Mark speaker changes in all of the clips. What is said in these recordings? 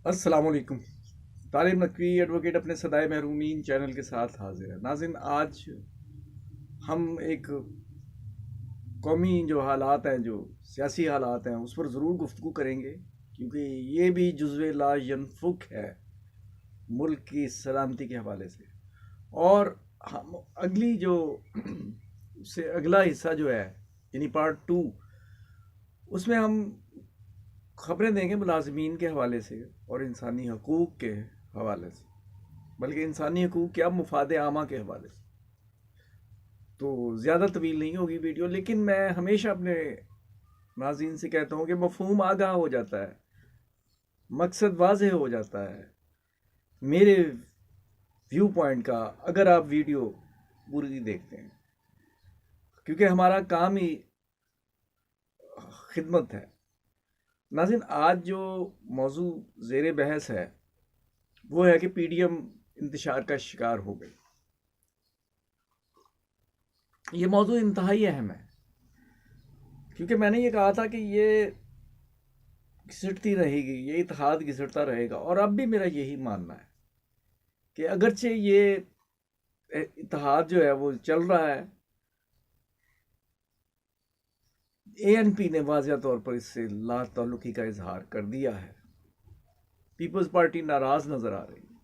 Speaker 1: السلام علیکم۔ طارق نقوی ایڈوکیٹ اپنے صدائے محرومین چینل کے ساتھ حاضر ہے۔ ناظرین، آج ہم ایک قومی جو حالات ہیں، جو سیاسی حالات ہیں، اس پر ضرور گفتگو کریں گے، کیونکہ یہ بھی جزو لا ینفک ہے ملک کی سلامتی کے حوالے سے۔ اور ہم اگلی جو اس سے اگلا حصہ جو ہے، یعنی پارٹ 2، اس میں ہم خبریں دیں گے ملازمین کے حوالے سے اور انسانی حقوق کے حوالے سے، بلکہ انسانی حقوق کیا، مفاد عامہ کے حوالے سے۔ تو زیادہ طویل نہیں ہوگی ویڈیو، لیکن میں ہمیشہ اپنے ناظرین سے کہتا ہوں کہ مفہوم آگاہ ہو جاتا ہے، مقصد واضح ہو جاتا ہے میرے ویو پوائنٹ کا، اگر آپ ویڈیو پوری دیکھتے ہیں، کیونکہ ہمارا کام ہی خدمت ہے۔ ناظرین، آج جو موضوع زیر بحث ہے وہ ہے کہ پی ڈی ایم انتشار کا شکار ہو گئی۔ یہ موضوع انتہائی اہم ہے، کیونکہ میں نے یہ کہا تھا کہ یہ گھسٹتی رہے گی، یہ اتحاد گھسٹتا رہے گا، اور اب بھی میرا یہی ماننا ہے کہ اگرچہ یہ اتحاد جو ہے وہ چل رہا ہے، اے این پی نے واضح طور پر اس سے لا تعلقی کا اظہار کر دیا ہے۔ پیپلز پارٹی ناراض نظر آ رہی ہے۔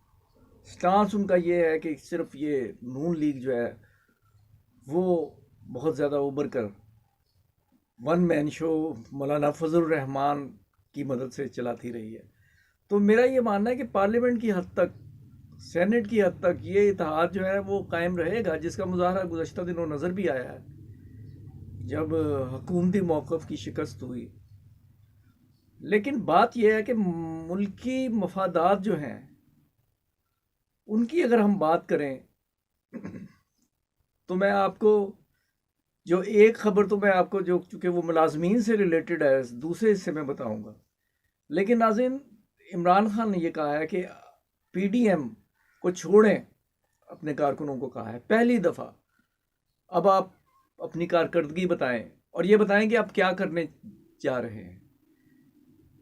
Speaker 1: سٹانس ان کا یہ ہے کہ صرف یہ نون لیگ جو ہے وہ بہت زیادہ ابھر کر ون مین شو مولانا فضل الرحمان کی مدد سے چلاتی رہی ہے۔ تو میرا یہ ماننا ہے کہ پارلیمنٹ کی حد تک، سینٹ کی حد تک یہ اتحاد جو ہے وہ قائم رہے گا، جس کا مظاہرہ گزشتہ دنوں نظر بھی آیا ہے جب حکومتی موقف کی شکست ہوئی۔ لیکن بات یہ ہے کہ ملکی مفادات جو ہیں ان کی اگر ہم بات کریں تو میں آپ کو جو ایک خبر تو میں آپ کو جو چونکہ وہ ملازمین سے ریلیٹڈ ہے، دوسرے حصے میں بتاؤں گا۔ لیکن ناظرین، عمران خان نے یہ کہا ہے کہ پی ڈی ایم کو چھوڑیں، اپنے کارکنوں کو کہا ہے پہلی دفعہ، اب آپ اپنی کارکردگی بتائیں اور یہ بتائیں کہ آپ کیا کرنے جا رہے ہیں۔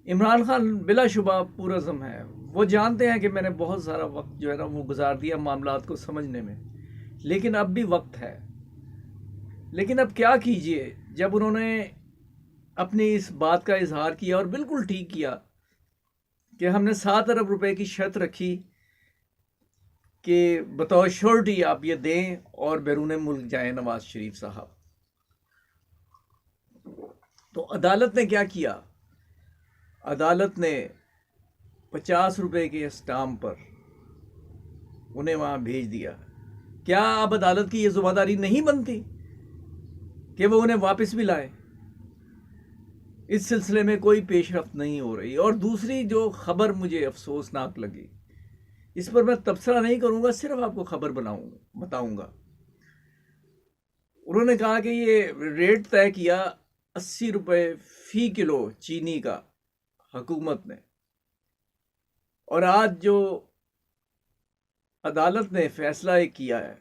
Speaker 1: عمران خان بلا شبہ پرعزم ہے، وہ جانتے ہیں کہ میں نے بہت سارا وقت جو ہے نا وہ گزار دیا معاملات کو سمجھنے میں، لیکن اب بھی وقت ہے۔ لیکن اب کیا کیجئے، جب انہوں نے اپنی اس بات کا اظہار کیا، اور بالکل ٹھیک کیا، کہ ہم نے 7 ارب روپے کی شرط رکھی کہ بطور شورٹی آپ یہ دیں اور بیرون ملک جائیں نواز شریف صاحب۔ تو عدالت نے کیا کیا؟ عدالت نے 50 روپے کے اسٹامپ پر انہیں وہاں بھیج دیا۔ کیا اب عدالت کی یہ ذمہ داری نہیں بنتی کہ وہ انہیں واپس بھی لائے؟ اس سلسلے میں کوئی پیش رفت نہیں ہو رہی۔ اور دوسری جو خبر مجھے افسوسناک لگی، اس پر میں تبصرہ نہیں کروں گا، صرف آپ کو خبر بتاؤں گا۔ انہوں نے کہا کہ یہ ریٹ طے کیا 80 روپے فی کلو چینی کا حکومت نے، اور آج جو عدالت نے فیصلہ ایک کیا ہے،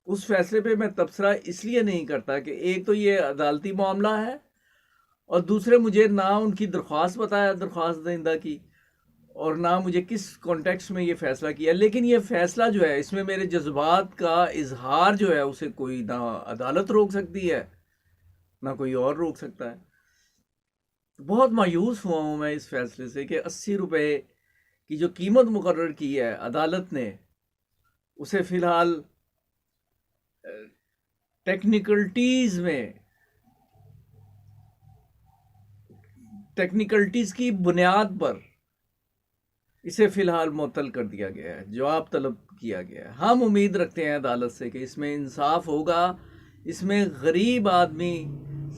Speaker 1: اس فیصلے پہ میں تبصرہ اس لیے نہیں کرتا کہ ایک تو یہ عدالتی معاملہ ہے، اور دوسرے مجھے نہ ان کی درخواست بتایا درخواست دہندہ کی، اور نہ مجھے کس کانٹیکس میں یہ فیصلہ کیا۔ لیکن یہ فیصلہ جو ہے، اس میں میرے جذبات کا اظہار جو ہے اسے کوئی نہ عدالت روک سکتی ہے نہ کوئی اور روک سکتا ہے۔ بہت مایوس ہوا ہوں میں اس فیصلے سے کہ 80 روپے کی جو قیمت مقرر کی ہے عدالت نے، اسے فی الحال ٹیکنیکلٹیز کی بنیاد پر اسے فی الحال معطل کر دیا گیا ہے، جواب طلب کیا گیا ہے۔ ہم امید رکھتے ہیں عدالت سے کہ اس میں انصاف ہوگا، اس میں غریب آدمی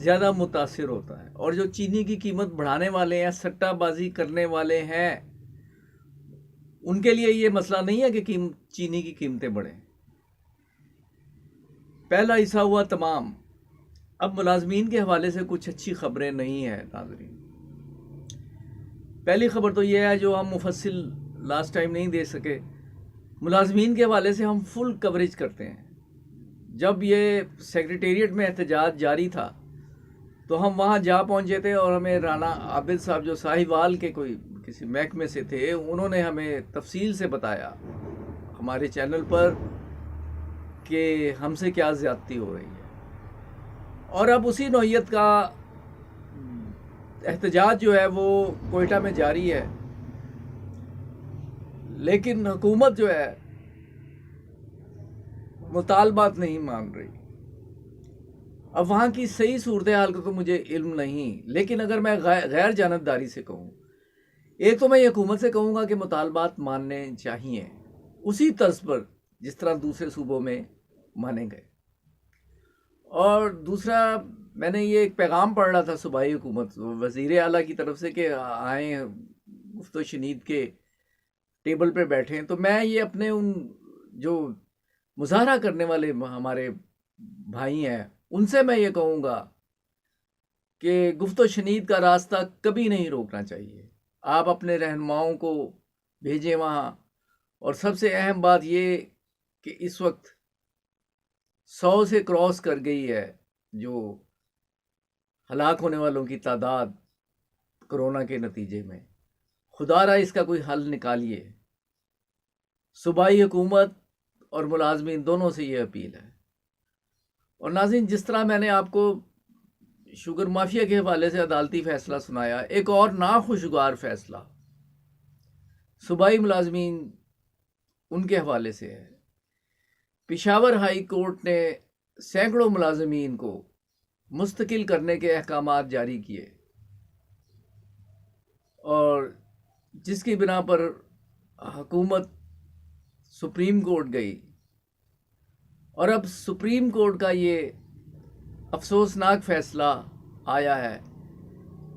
Speaker 1: زیادہ متاثر ہوتا ہے، اور جو چینی کی قیمت بڑھانے والے ہیں، سٹہ بازی کرنے والے ہیں، ان کے لیے یہ مسئلہ نہیں ہے کہ چینی کی قیمتیں بڑھیں۔ پہلا حصہ ہوا تمام۔ اب ملازمین کے حوالے سے کچھ اچھی خبریں نہیں ہیں ناظرین۔ پہلی خبر تو یہ ہے جو ہم مفصل لاسٹ ٹائم نہیں دے سکے، ملازمین کے حوالے سے ہم فل کوریج کرتے ہیں۔ جب یہ سیکریٹریٹ میں احتجاج جاری تھا تو ہم وہاں جا پہنچے تھے، اور ہمیں رانا عابد صاحب جو ساہیوال کے کوئی کسی محکمے سے تھے، انہوں نے ہمیں تفصیل سے بتایا ہمارے چینل پر کہ ہم سے کیا زیادتی ہو رہی ہے، اور اب اسی نوعیت کا احتجاج جو ہے وہ کوئٹہ میں جاری ہے، لیکن حکومت جو ہے مطالبات نہیں مان رہی۔ اب وہاں کی صحیح صورتحال کا تو مجھے علم نہیں، لیکن اگر میں غیر جانبداری سے کہوں، ایک تو میں یہ حکومت سے کہوں گا کہ مطالبات ماننے چاہیے اسی طرز پر جس طرح دوسرے صوبوں میں مانے گئے، اور دوسرا میں نے یہ ایک پیغام پڑھ رہا تھا صوبائی حکومت وزیر اعلیٰ کی طرف سے کہ آئیں گفت و شنید کے ٹیبل پہ بیٹھیں، تو میں یہ اپنے ان جو مظاہرہ کرنے والے ہمارے بھائی ہیں ان سے میں یہ کہوں گا کہ گفت و شنید کا راستہ کبھی نہیں روکنا چاہیے۔ آپ اپنے رہنماؤں کو بھیجیں وہاں، اور سب سے اہم بات یہ کہ اس وقت 100 سے کراس کر گئی ہے جو ہلاک ہونے والوں کی تعداد کرونا کے نتیجے میں۔ خدا را اس کا کوئی حل نکالیے۔ صوبائی حکومت اور ملازمین دونوں سے یہ اپیل ہے۔ اور ناظرین، جس طرح میں نے آپ کو شوگر مافیا کے حوالے سے عدالتی فیصلہ سنایا، ایک اور ناخوشگوار فیصلہ صوبائی ملازمین ان کے حوالے سے ہے۔ پشاور ہائی کورٹ نے سینکڑوں ملازمین کو مستقل کرنے کے احکامات جاری کیے، اور جس کی بنا پر حکومت سپریم کورٹ گئی، اور اب سپریم کورٹ کا یہ افسوسناک فیصلہ آیا ہے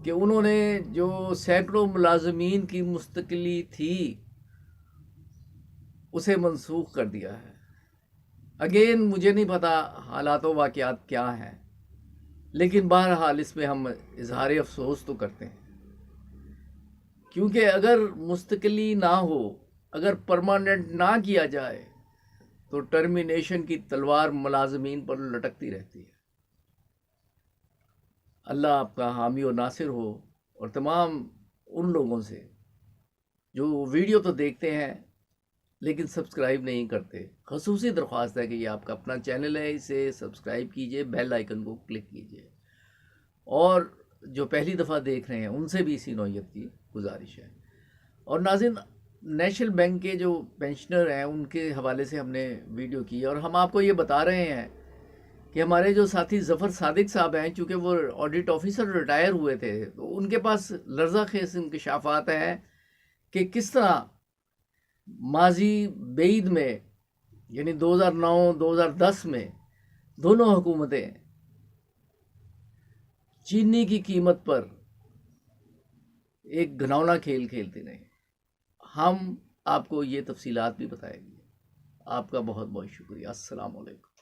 Speaker 1: کہ انہوں نے جو سینکڑوں ملازمین کی مستقلی تھی اسے منسوخ کر دیا ہے۔ اگین مجھے نہیں پتا حالات و واقعات کیا ہیں، لیکن بہرحال اس میں ہم اظہار افسوس تو کرتے ہیں، کیونکہ اگر مستقلی نہ ہو، اگر پرماننٹ نہ کیا جائے تو ٹرمینیشن کی تلوار ملازمین پر لٹکتی رہتی ہے۔ اللہ آپ کا حامی و ناصر ہو، اور تمام ان لوگوں سے جو ویڈیو تو دیکھتے ہیں لیکن سبسکرائب نہیں کرتے، خصوصی درخواست ہے کہ یہ آپ کا اپنا چینل ہے، اسے سبسکرائب کیجئے، بیل آئیکن کو کلک کیجئے، اور جو پہلی دفعہ دیکھ رہے ہیں ان سے بھی اسی نوعیت کی گزارش ہے۔ اور ناظرین، نیشنل بینک کے جو پینشنر ہیں ان کے حوالے سے ہم نے ویڈیو کی، اور ہم آپ کو یہ بتا رہے ہیں کہ ہمارے جو ساتھی ظفر صادق صاحب ہیں، چونکہ وہ آڈٹ آفیسر ریٹائر ہوئے تھے، تو ان کے پاس لرزہ خیز انکشافات ہیں کہ کس طرح ماضی بعید میں، یعنی 2009-2010 میں دونوں حکومتیں چینی کی قیمت پر ایک گھناؤنا کھیل کھیلتے رہے۔ ہم آپ کو یہ تفصیلات بھی بتائیں گے۔ آپ کا بہت بہت شکریہ۔ السلام علیکم۔